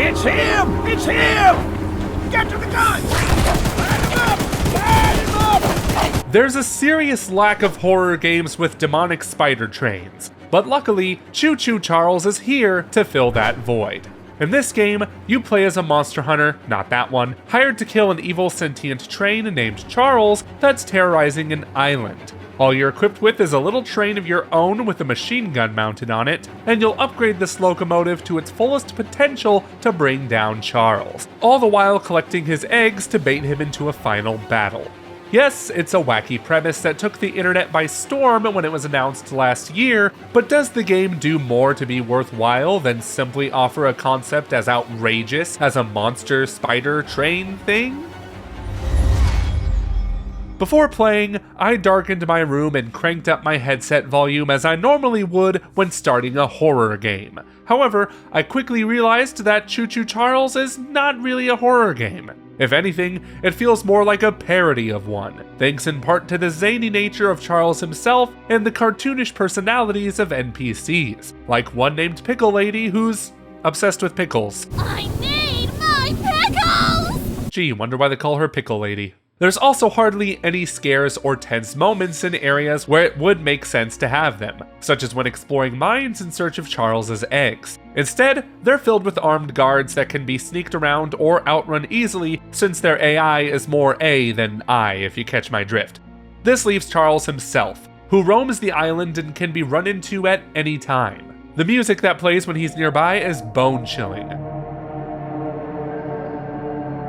It's him! It's him! Get to the gun! Line him up! Line him up! There's a serious lack of horror games with demonic spider trains, but luckily, Choo-Choo Charles is here to fill that void. In this game, you play as a monster hunter, not that one, hired to kill an evil sentient train named Charles that's terrorizing an island. All you're equipped with is a little train of your own with a machine gun mounted on it, and you'll upgrade this locomotive to its fullest potential to bring down Charles, all the while collecting his eggs to bait him into a final battle. Yes, it's a wacky premise that took the internet by storm when it was announced last year, but does the game do more to be worthwhile than simply offer a concept as outrageous as a monster spider train thing? Before playing, I darkened my room and cranked up my headset volume as I normally would when starting a horror game. However, I quickly realized that Choo-Choo Charles is not really a horror game. If anything, it feels more like a parody of one, thanks in part to the zany nature of Charles himself and the cartoonish personalities of NPCs, like one named Pickle Lady who's obsessed with pickles. I need my pickles! Gee, wonder why they call her Pickle Lady. There's also hardly any scares or tense moments in areas where it would make sense to have them, such as when exploring mines in search of Charles's eggs. Instead, they're filled with armed guards that can be sneaked around or outrun easily since their AI is more A than I, if you catch my drift. This leaves Charles himself, who roams the island and can be run into at any time. The music that plays when he's nearby is bone-chilling.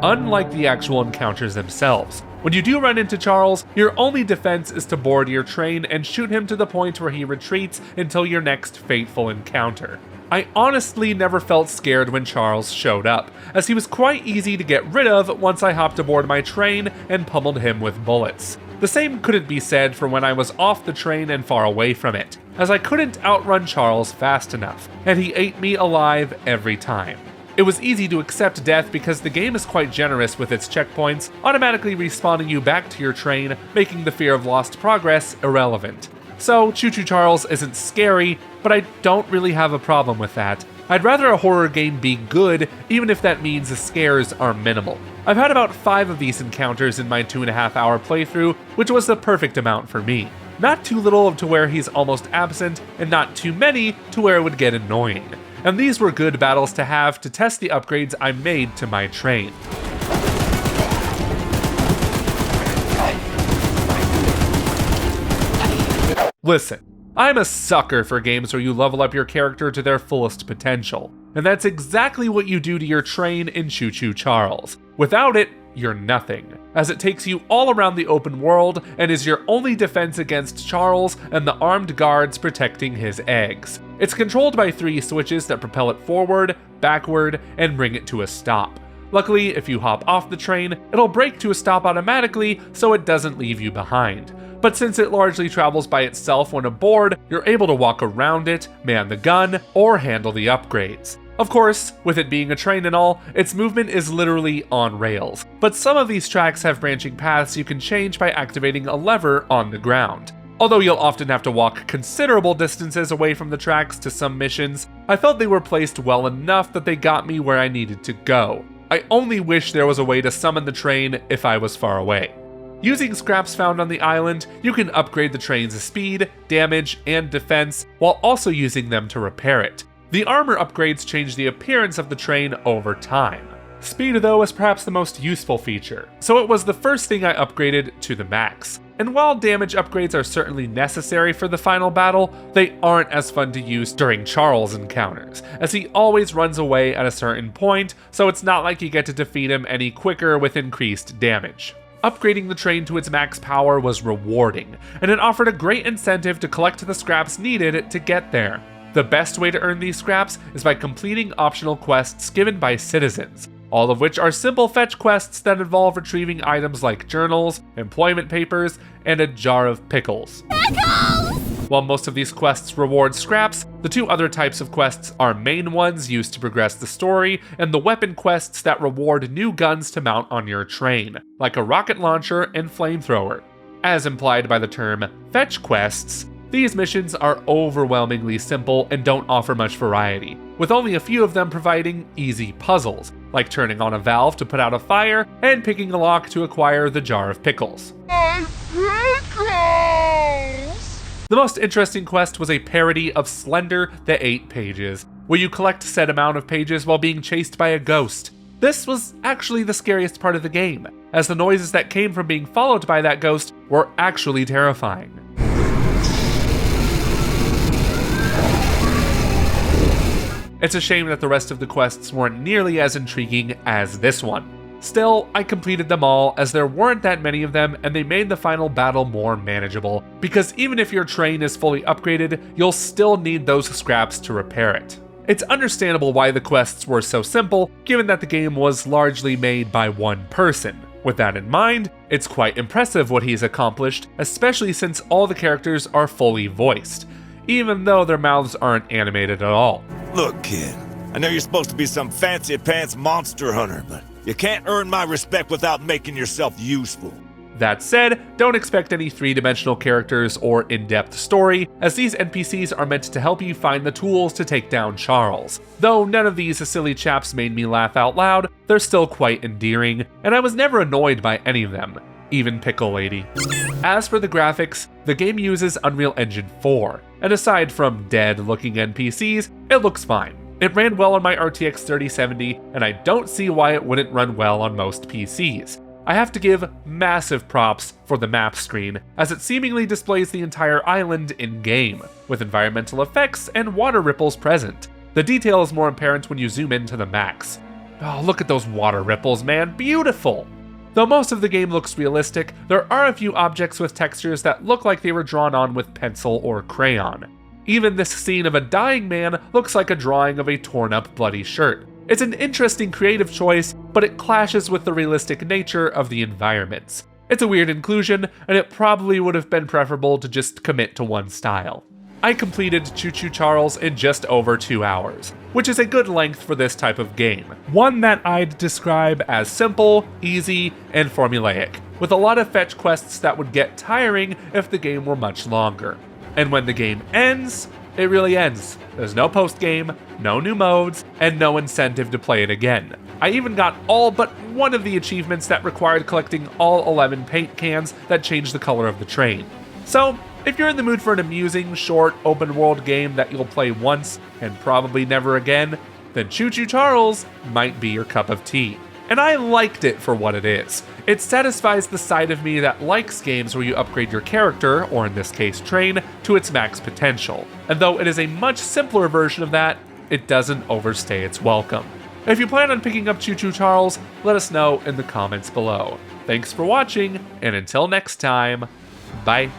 Unlike the actual encounters themselves, when you do run into Charles, your only defense is to board your train and shoot him to the point where he retreats until your next fateful encounter. I honestly never felt scared when Charles showed up, as he was quite easy to get rid of once I hopped aboard my train and pummeled him with bullets. The same couldn't be said for when I was off the train and far away from it, as I couldn't outrun Charles fast enough, and he ate me alive every time. It was easy to accept death because the game is quite generous with its checkpoints, automatically respawning you back to your train, making the fear of lost progress irrelevant. So, Choo-Choo Charles isn't scary, but I don't really have a problem with that. I'd rather a horror game be good, even if that means the scares are minimal. I've had about 5 of these encounters in my 2.5 hour playthrough, which was the perfect amount for me. Not too little to where he's almost absent, and not too many to where it would get annoying. And these were good battles to have to test the upgrades I made to my train. Listen, I'm a sucker for games where you level up your character to their fullest potential, and that's exactly what you do to your train in Choo-Choo Charles. Without it, you're nothing, as it takes you all around the open world and is your only defense against Charles and the armed guards protecting his eggs. It's controlled by 3 switches that propel it forward, backward, and bring it to a stop. Luckily, if you hop off the train, it'll brake to a stop automatically so it doesn't leave you behind. But since it largely travels by itself when aboard, you're able to walk around it, man the gun, or handle the upgrades. Of course, with it being a train and all, its movement is literally on rails, but some of these tracks have branching paths you can change by activating a lever on the ground. Although you'll often have to walk considerable distances away from the tracks to some missions, I felt they were placed well enough that they got me where I needed to go. I only wish there was a way to summon the train if I was far away. Using scraps found on the island, you can upgrade the train's speed, damage, and defense, while also using them to repair it. The armor upgrades change the appearance of the train over time. Speed, though, is perhaps the most useful feature, so it was the first thing I upgraded to the max. And while damage upgrades are certainly necessary for the final battle, they aren't as fun to use during Charles' encounters, as he always runs away at a certain point, so it's not like you get to defeat him any quicker with increased damage. Upgrading the train to its max power was rewarding, and it offered a great incentive to collect the scraps needed to get there. The best way to earn these scraps is by completing optional quests given by citizens, all of which are simple fetch quests that involve retrieving items like journals, employment papers, and a jar of pickles. Pickles! While most of these quests reward scraps, the 2 other types of quests are main ones used to progress the story, and the weapon quests that reward new guns to mount on your train, like a rocket launcher and flamethrower. As implied by the term fetch quests, These missions are overwhelmingly simple and don't offer much variety, with only a few of them providing easy puzzles, like turning on a valve to put out a fire and picking a lock to acquire the jar of pickles. My pickles! The most interesting quest was a parody of Slender the 8 Pages, where you collect said amount of pages while being chased by a ghost. This was actually the scariest part of the game, as the noises that came from being followed by that ghost were actually terrifying. It's a shame that the rest of the quests weren't nearly as intriguing as this one. Still, I completed them all as there weren't that many of them and they made the final battle more manageable, because even if your train is fully upgraded, you'll still need those scraps to repair it. It's understandable why the quests were so simple, given that the game was largely made by one person. With that in mind, it's quite impressive what he's accomplished, especially since all the characters are fully voiced, even though their mouths aren't animated at all. Look, kid, I know you're supposed to be some fancy-pants monster hunter, but you can't earn my respect without making yourself useful. That said, don't expect any three-dimensional characters or in-depth story, as these NPCs are meant to help you find the tools to take down Charles. Though none of these silly chaps made me laugh out loud, they're still quite endearing, and I was never annoyed by any of them, even Pickle Lady. As for the graphics, the game uses Unreal Engine 4, and aside from dead-looking NPCs, it looks fine. It ran well on my RTX 3070, and I don't see why it wouldn't run well on most PCs. I have to give massive props for the map screen, as it seemingly displays the entire island in-game, with environmental effects and water ripples present. The detail is more apparent when you zoom in to the max. Oh, look at those water ripples, man, beautiful! Though most of the game looks realistic, there are a few objects with textures that look like they were drawn on with pencil or crayon. Even this scene of a dying man looks like a drawing of a torn-up bloody shirt. It's an interesting creative choice, but it clashes with the realistic nature of the environments. It's a weird inclusion, and it probably would have been preferable to just commit to one style. I completed Choo-Choo Charles in just over 2 hours, which is a good length for this type of game. One that I'd describe as simple, easy, and formulaic, with a lot of fetch quests that would get tiring if the game were much longer. And when the game ends, it really ends. There's no post-game, no new modes, and no incentive to play it again. I even got all but one of the achievements that required collecting all 11 paint cans that change the color of the train. So, if you're in the mood for an amusing, short, open-world game that you'll play once and probably never again, then Choo-Choo Charles might be your cup of tea. And I liked it for what it is. It satisfies the side of me that likes games where you upgrade your character, or in this case train, to its max potential. And though it is a much simpler version of that, it doesn't overstay its welcome. If you plan on picking up Choo-Choo Charles, let us know in the comments below. Thanks for watching, and until next time, bye.